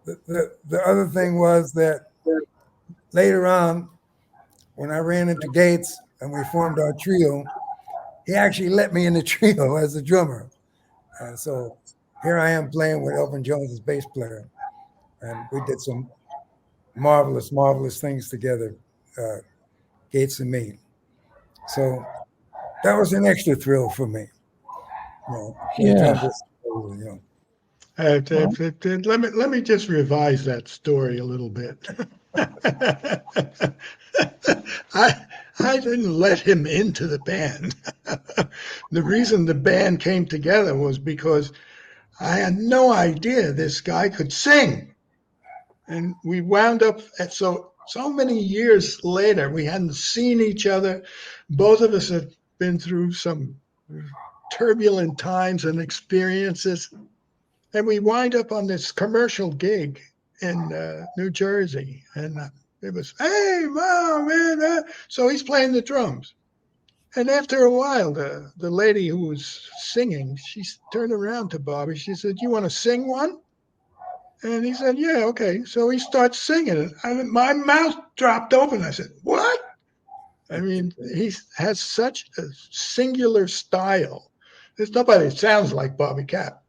the other thing was that later on, when I ran into Gates and we formed our trio, he actually let me in the trio as a drummer. And so here I am playing with Elvin Jones as bass player. And we did some marvelous, marvelous things together, Gates and me. So that was an extra thrill for me. Yeah. Let me just revise that story a little bit. I didn't let him into the band. The reason the band came together was because I had no idea this guy could sing. And we wound up at so many years later, we hadn't seen each other. Both of us had been through some turbulent times and experiences. And we wind up on this commercial gig in New Jersey. And it was, hey, Mom, man. So he's playing the drums. And after a while, the lady who was singing, she turned around to Bobby. She said, you want to sing one? And he said, yeah, okay. So he starts singing. And my mouth dropped open. I said, what? I mean, he has such a singular style. There's nobody that sounds like Bobby Kapp.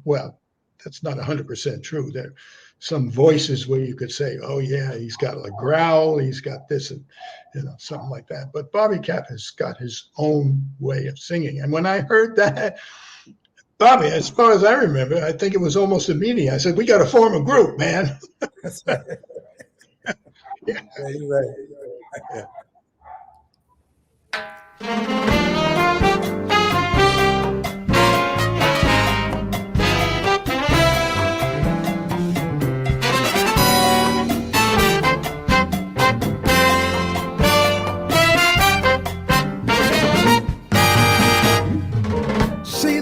Well, that's not 100% true. There are some voices where you could say, oh, yeah, he's got a growl. He's got this and, something like that. But Bobby Kapp has got his own way of singing. And when I heard that, Bobby, as far as I remember, I think it was almost immediate. I said, we got to form a group, man. That's right. Yeah. You're right. Yeah.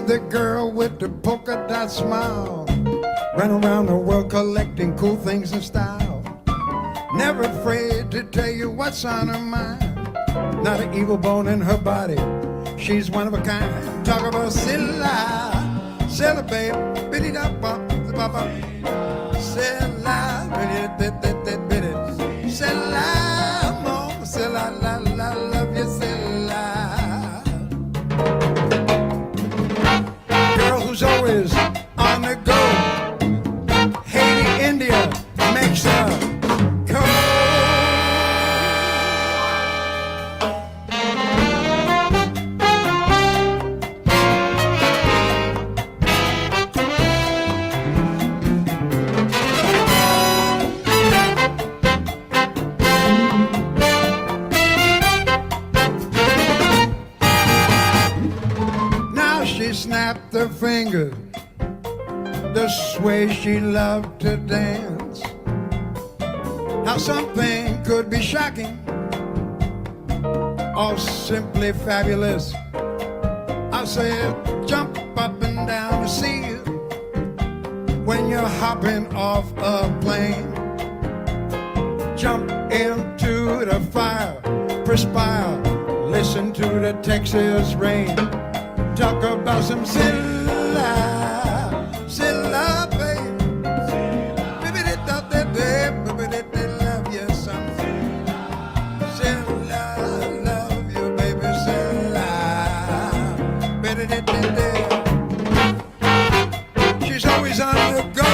The girl with the polka dot smile, run around the world collecting cool things in style. Never afraid to tell you what's on her mind. Not an evil bone in her body, she's one of a kind. Talk about Silla, Silla, babe, biddy da bop, bop, Silla, biddy biddy, Silla, mo, Silla, la la, love you, Silla. Who's always on the go. Haiti, India, Mexico. Now she snapped her finger, the way she loved to dance. How something could be shocking or simply fabulous. I said, jump up and down to see it when you're hopping off a plane. Jump into the fire, perspire, listen to the Texas rain. Talk about some Silla, babe. Baby, they love you some. Silla, love you, baby, Silla. She's always on the go.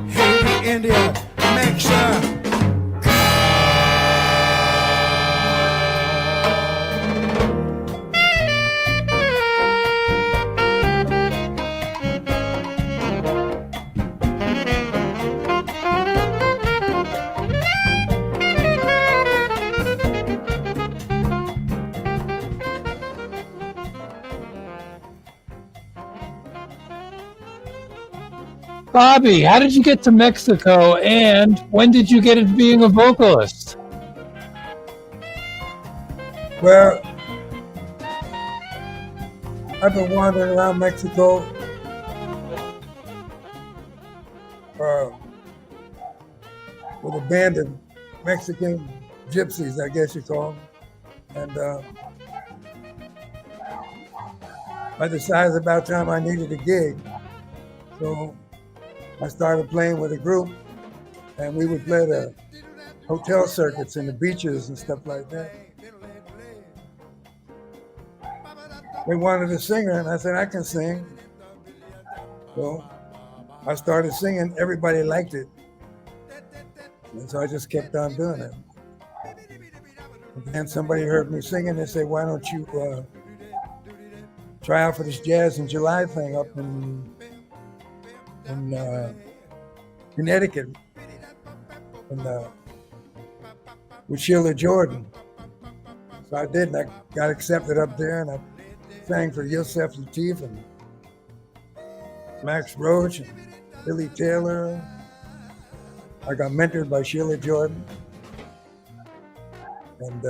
Haiti, India, Mexico. Bobby, how did you get to Mexico, and when did you get into being a vocalist? Well, I've been wandering around Mexico with a band of Mexican gypsies, I guess you call them. And I decided about time I needed a gig. So I started playing with a group, and we would play the hotel circuits and the beaches and stuff like that. They wanted a singer, and I said, I can sing. So I started singing. Everybody liked it. And so I just kept on doing it. And then somebody heard me singing. They said, why don't you try out for this Jazz in July thing up in Connecticut with Sheila Jordan. So I did, and I got accepted up there, and I sang for Yosef Lateef and Max Roach and Billy Taylor. I got mentored by Sheila Jordan. And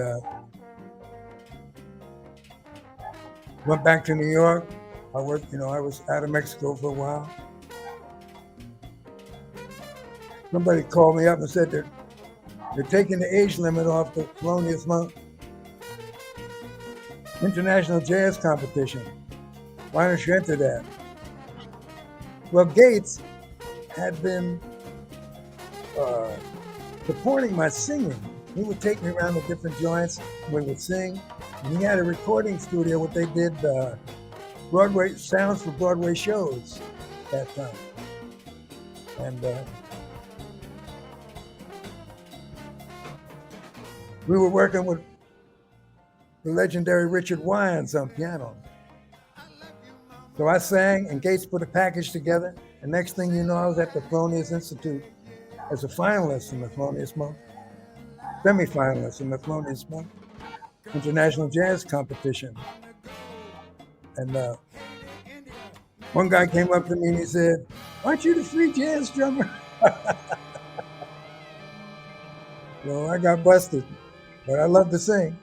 went back to New York. I worked, I was out of Mexico for a while. Somebody called me up and said they're taking the age limit off the Thelonious Monk International Jazz Competition. Why don't you enter that? Well, Gates had been supporting my singing. He would take me around to different joints. We would sing. And he had a recording studio where they did Broadway sounds for Broadway shows at that time. And we were working with the legendary Richard Wyans on piano. So I sang, and Gates put a package together. And next thing you know, I was at the Thelonious Institute as a finalist in the Thelonious Monk, semi-finalist in the Thelonious Monk International Jazz Competition. And one guy came up to me and he said, aren't you the free jazz drummer? Well, I got busted, but I love to sing.